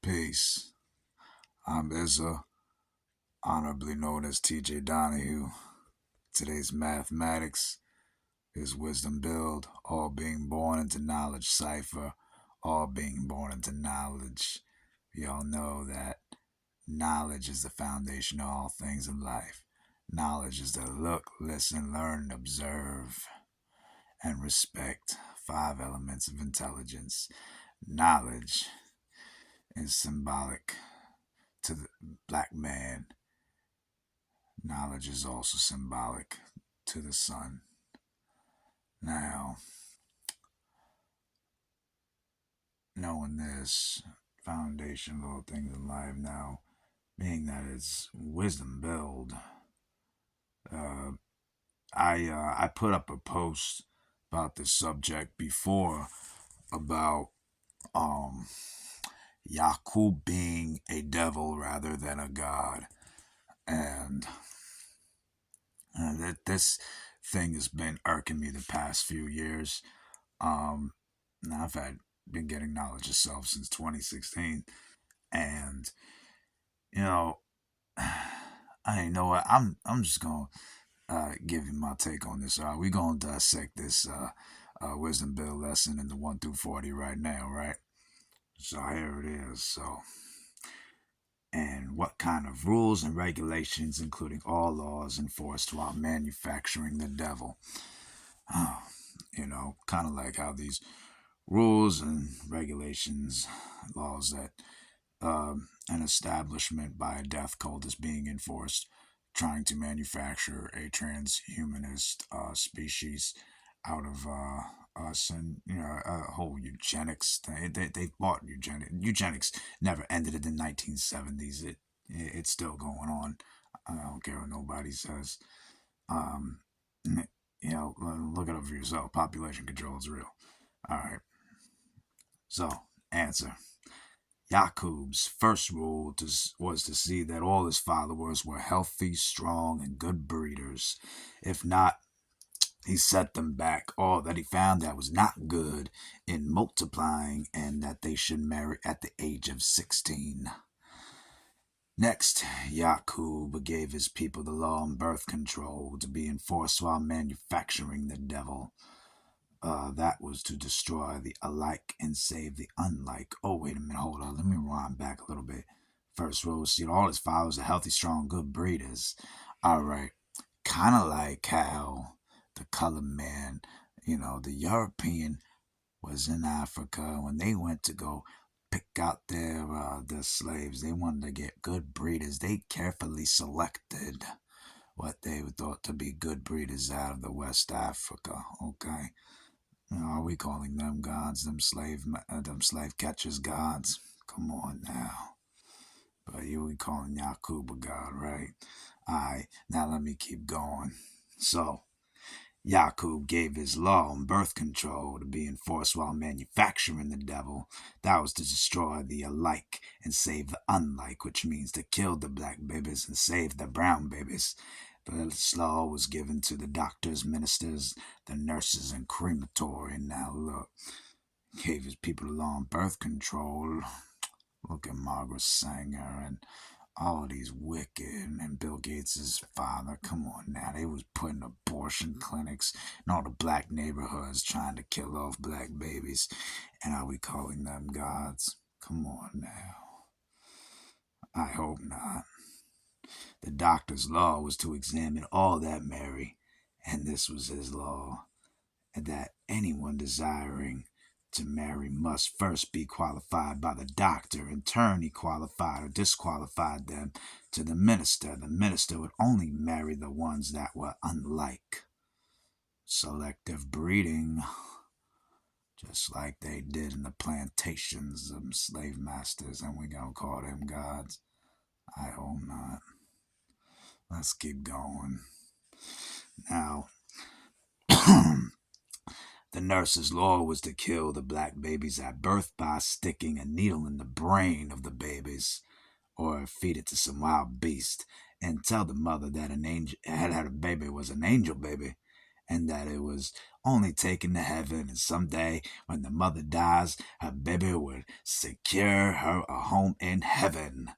Peace. I'm Izza, honorably known as TJ Donahue. Today's mathematics is wisdom build, all being born into knowledge cipher, all being born into knowledge. We all know that knowledge is the foundation of all things in life. Knowledge is to look, listen, learn, observe, and respect. Five elements of intelligence. Knowledge is symbolic to the black man. Knowledge is also symbolic to the sun. Now, knowing this foundation of all things in life now, being that it's wisdom build, uh, I put up a post about this subject before about um Yacub being a devil rather than a god, and that this thing has been irking me the past few years. Now I've been getting knowledge of self since 2016, and you know, I know what I'm just gonna give you my take on this. We gonna dissect this wisdom bill lesson in the 1 through 40 right now, right? So here it is. So, and what kind of rules and regulations, including all laws enforced while manufacturing the devil? Oh, kind of like how these rules and regulations, laws that an establishment by a death cult is being enforced, trying to manufacture a transhumanist species out of us, and a whole eugenics thing. They bought eugenics. Eugenics never ended in the 1970s. It's still going on. I don't care what nobody says. Um, look it up for yourself. Population control is real. All right. So, answer. Yacub's first rule was to see that all his followers were healthy, strong, and good breeders. If not, he set them back, all that he found that was not good in multiplying, and that they should marry at the age of 16. Next, Yacub gave his people the law on birth control to be enforced while manufacturing the devil. That was to destroy the alike and save the unlike. Oh, wait a minute, hold on. Let me rewind back a little bit. First rule, see, all his followers are healthy, strong, good breeders. All right. Kind of like how the colored man, the European was in Africa when they went to go pick out their slaves. They wanted to get good breeders. They carefully selected what they thought to be good breeders out of the West Africa. Okay. Are we calling them gods, them slave catchers gods? Come on now. But you we calling Yacub a god, right? Alright, now let me keep going. So, Yacub gave his law on birth control to be enforced while manufacturing the devil. That was to destroy the alike and save the unlike, which means to kill the black babies and save the brown babies. This law was given to the doctors, ministers, the nurses, and crematory. Now look, gave his people the law on birth control. Look at Margaret Sanger and all these wicked, and Bill Gates' father. Come on now, they was putting abortion clinics in all the black neighborhoods trying to kill off black babies. And are we calling them gods? Come on now. I hope not. The doctor's law was to examine all that marry, and this was his law, and that anyone desiring to marry must first be qualified by the doctor. In turn, he qualified or disqualified them to the minister. The minister would only marry the ones that were unlike. Selective breeding, just like they did in the plantations of slave masters, and we gonna call them gods? I hope not. Let's keep going. Now, the nurse's law was to kill the black babies at birth by sticking a needle in the brain of the babies, or feed it to some wild beast, and tell the mother that an angel had a baby was an angel baby, and that it was only taken to heaven, and someday when the mother dies, her baby would secure her a home in heaven.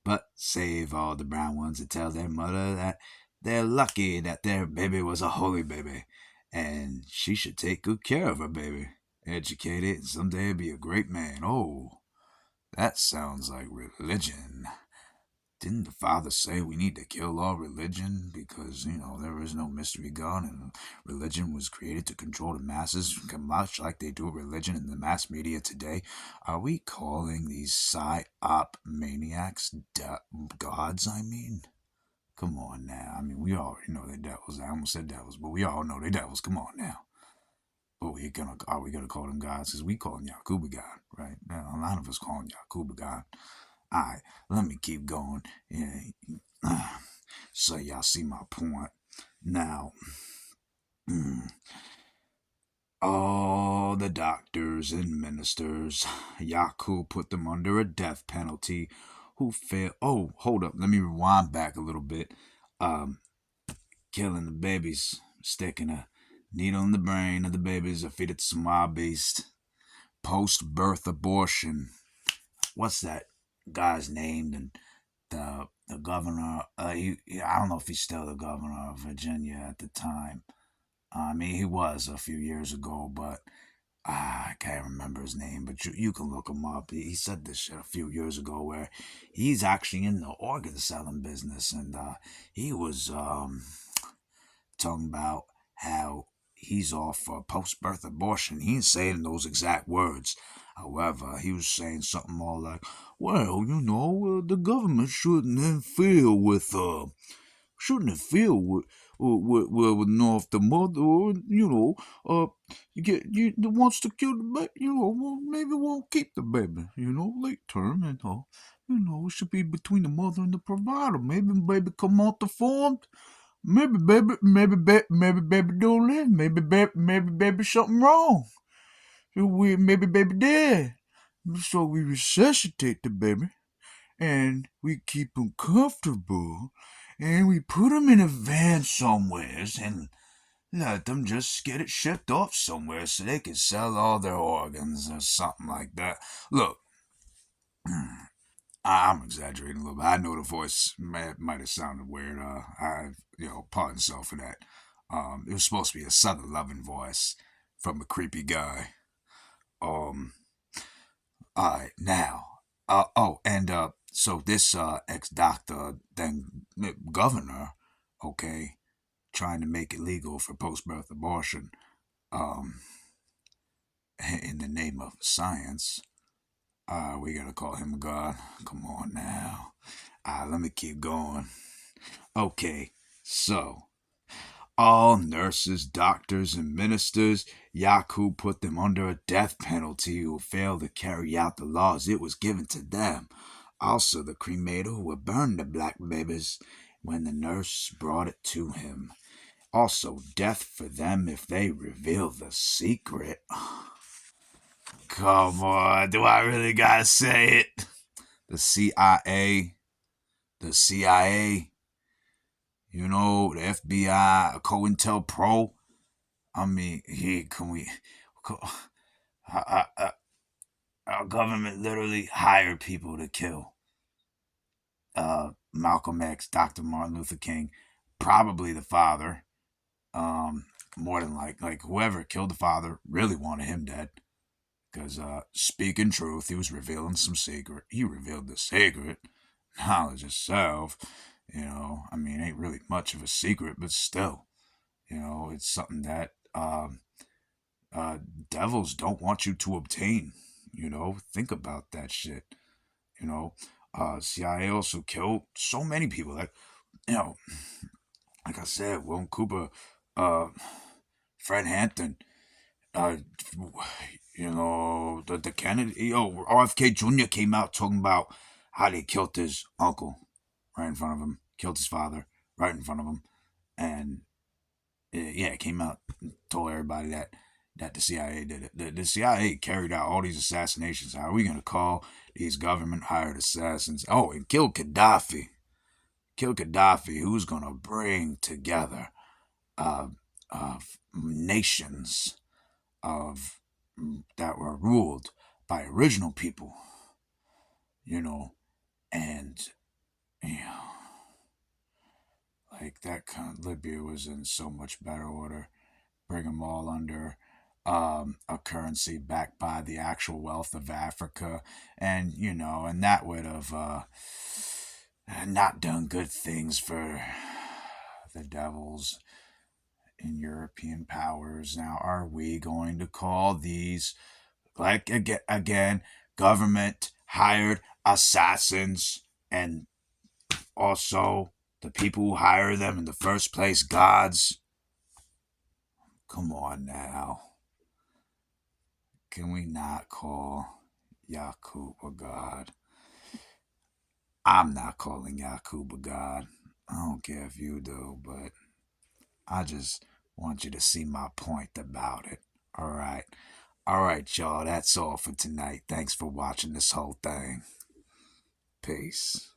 But save all the brown ones to tell their mother that they're lucky that their baby was a holy baby, and she should take good care of her baby, educate it, and someday be a great man. Oh, that sounds like religion. Didn't the father say we need to kill all religion because, there is no mystery God and religion was created to control the masses, much like they do religion in the mass media today? Are we calling these psyop maniacs gods, I mean? Come on now. I mean, we already know they're devils. I almost said devils, but we all know they're devils. Come on now. But are we gonna call them gods? Because we call him Yacub God, right? Now, a lot of us call him Yacub God. Alright, let me keep going. Yeah. So y'all see my point. Now, all the doctors and ministers, Yacub put them under a death penalty. Who failed? Oh, hold up. Let me rewind back a little bit. Um, Killing the babies, sticking a needle in the brain of the babies, or feed it to some wild beast. Post-birth abortion. What's that guy's name? And the governor. I don't know if he's still the governor of Virginia at the time. I mean, he was a few years ago, but I can't remember his name. But you can look him up. He said this shit a few years ago, where he's actually in the organ selling business, and he was talking about how he's all for post-birth abortion. He ain't saying those exact words. However, he was saying something more like, well, the government shouldn't interfere with, if the mother, wants to kill the baby, well, maybe won't keep the baby, late term, and, it should be between the mother and the provider. Maybe baby come out deformed. Maybe baby don't live. Maybe baby something wrong. Maybe baby dead. So we resuscitate the baby, and we keep him comfortable, and we put him in a van somewheres, and let them just get it shipped off somewhere so they can sell all their organs or something like that. Look, I'm exaggerating a little bit. I know the voice might have sounded weird. Pardon self for that. It was supposed to be a southern loving voice from a creepy guy. Um, alright, now. So this ex-doctor, then governor, okay, trying to make it legal for post-birth abortion, um, in the name of science. We gotta call him a god. Come on now. Let me keep going. Okay, so all nurses, doctors, and ministers, Yacub put them under a death penalty who failed to carry out the laws it was given to them. Also, the cremator who would burn the black babies when the nurse brought it to him. Also, death for them if they reveal the secret. Come on, do I really gotta say it? The CIA, the CIA, the FBI, COINTELPRO. I mean, our government literally hired people to kill Malcolm X, Dr. Martin Luther King, probably the father. More than like whoever killed the father really wanted him dead. Because speaking truth, he was revealing some secret. He revealed the secret. Knowledge itself, ain't really much of a secret, but still, it's something that devils don't want you to obtain. Think about that shit. CIA also killed so many people. Like, like I said, William Cooper, Fred Hampton, uh, the Kennedy, RFK Jr. came out talking about how they killed his uncle right in front of him, killed his father right in front of him, and it came out and told everybody that the CIA did it. The CIA carried out all these assassinations. How are we going to call these government hired assassins? Oh, and killed Gaddafi. Who's going to bring together of nations of that were ruled by original people, you know, and you know, like that kind of Libya was in so much better order. Bring them all under a currency backed by the actual wealth of Africa, and and that would have not done good things for the devils in European powers. Now, are we going to call these, like, again, government hired assassins, and also the people who hire them in the first place gods? Come on now. Can we not call Yacub a god? I'm not calling Yacub a god. I don't care if you do, but I just want you to see my point about it. All right. All right, y'all. That's all for tonight. Thanks for watching this whole thing. Peace.